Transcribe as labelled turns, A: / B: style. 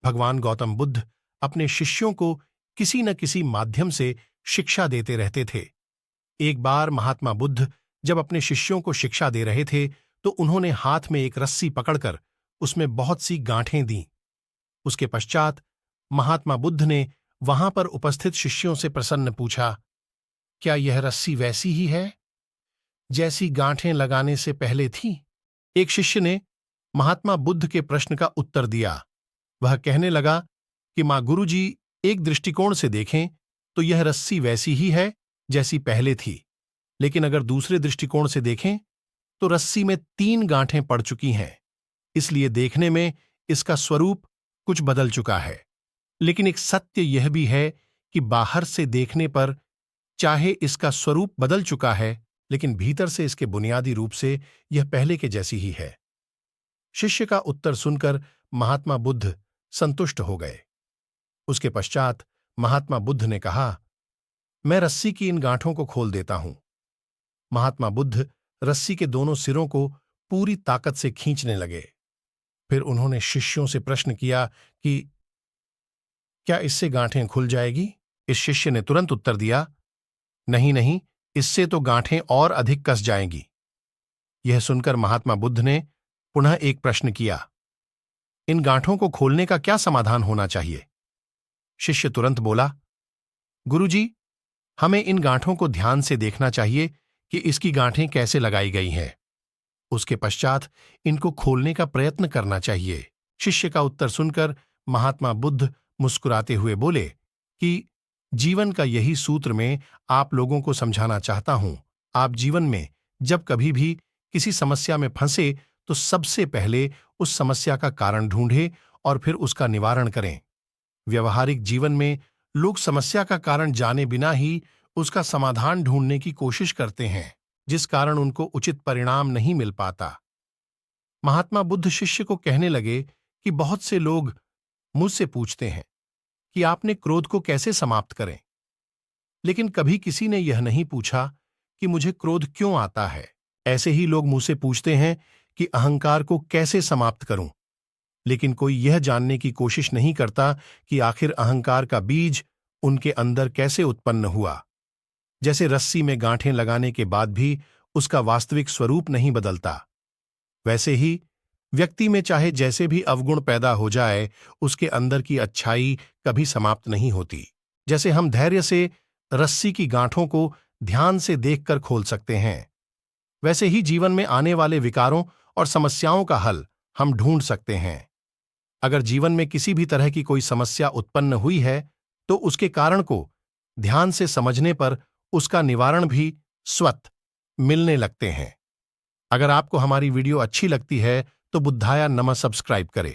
A: भगवान गौतम बुद्ध अपने शिष्यों को किसी न किसी माध्यम से शिक्षा देते रहते थे। एक बार महात्मा बुद्ध जब अपने शिष्यों को शिक्षा दे रहे थे तो उन्होंने हाथ में एक रस्सी पकड़कर उसमें बहुत सी गांठें दीं। उसके पश्चात महात्मा बुद्ध ने वहां पर उपस्थित शिष्यों से प्रसन्न पूछा, क्या यह रस्सी वैसी ही है जैसी गांठें लगाने से पहले थी? एक शिष्य ने महात्मा बुद्ध के प्रश्न का उत्तर दिया। वह कहने लगा कि मां गुरुजी, एक दृष्टिकोण से देखें तो यह रस्सी वैसी ही है जैसी पहले थी, लेकिन अगर दूसरे दृष्टिकोण से देखें तो रस्सी में 3 गांठें पड़ चुकी हैं, इसलिए देखने में इसका स्वरूप कुछ बदल चुका है। लेकिन एक सत्य यह भी है कि बाहर से देखने पर चाहे इसका स्वरूप बदल चुका है, लेकिन भीतर से इसके बुनियादी रूप से यह पहले के जैसी ही है। शिष्य का उत्तर सुनकर महात्मा बुद्ध संतुष्ट हो गए। उसके पश्चात महात्मा बुद्ध ने कहा, मैं रस्सी की इन गांठों को खोल देता हूं। महात्मा बुद्ध रस्सी के दोनों सिरों को पूरी ताकत से खींचने लगे। फिर उन्होंने शिष्यों से प्रश्न किया कि क्या इससे गांठें खुल जाएगी? इस शिष्य ने तुरंत उत्तर दिया, नहीं नहीं, इससे तो गांठें और अधिक कस जाएंगी। यह सुनकर महात्मा बुद्ध ने पुनः एक प्रश्न किया, इन गांठों को खोलने का क्या समाधान होना चाहिए? शिष्य तुरंत बोला, गुरुजी, हमें इन गांठों को ध्यान से देखना चाहिए कि इसकी गांठें कैसे लगाई गई हैं। उसके पश्चात इनको खोलने का प्रयत्न करना चाहिए। शिष्य का उत्तर सुनकर महात्मा बुद्ध मुस्कुराते हुए बोले कि जीवन का यही सूत्र मैं आप लोगों को समझाना चाहता हूं। आप जीवन में जब कभी भी किसी समस्या में फंसे तो सबसे पहले उस समस्या का कारण ढूंढें और फिर उसका निवारण करें। व्यवहारिक जीवन में लोग समस्या का कारण जाने बिना ही उसका समाधान ढूंढने की कोशिश करते हैं, जिस कारण उनको उचित परिणाम नहीं मिल पाता। महात्मा बुद्ध शिष्य को कहने लगे कि बहुत से लोग मुझसे पूछते हैं कि आपने क्रोध को कैसे समाप्त करें, लेकिन कभी किसी ने यह नहीं पूछा कि मुझे क्रोध क्यों आता है। ऐसे ही लोग मुझसे पूछते हैं कि अहंकार को कैसे समाप्त करूं, लेकिन कोई यह जानने की कोशिश नहीं करता कि आखिर अहंकार का बीज उनके अंदर कैसे उत्पन्न हुआ। जैसे रस्सी में गांठें लगाने के बाद भी उसका वास्तविक स्वरूप नहीं बदलता, वैसे ही व्यक्ति में चाहे जैसे भी अवगुण पैदा हो जाए, उसके अंदर की अच्छाई कभी समाप्त नहीं होती। जैसे हम धैर्य से रस्सी की गांठों को ध्यान से देखकर खोल सकते हैं, वैसे ही जीवन में आने वाले विकारों और समस्याओं का हल हम ढूंढ सकते हैं। अगर जीवन में किसी भी तरह की कोई समस्या उत्पन्न हुई है तो उसके कारण को ध्यान से समझने पर उसका निवारण भी स्वतः मिलने लगते हैं। अगर आपको हमारी वीडियो अच्छी लगती है तो बुद्धाया नमः सब्सक्राइब करें।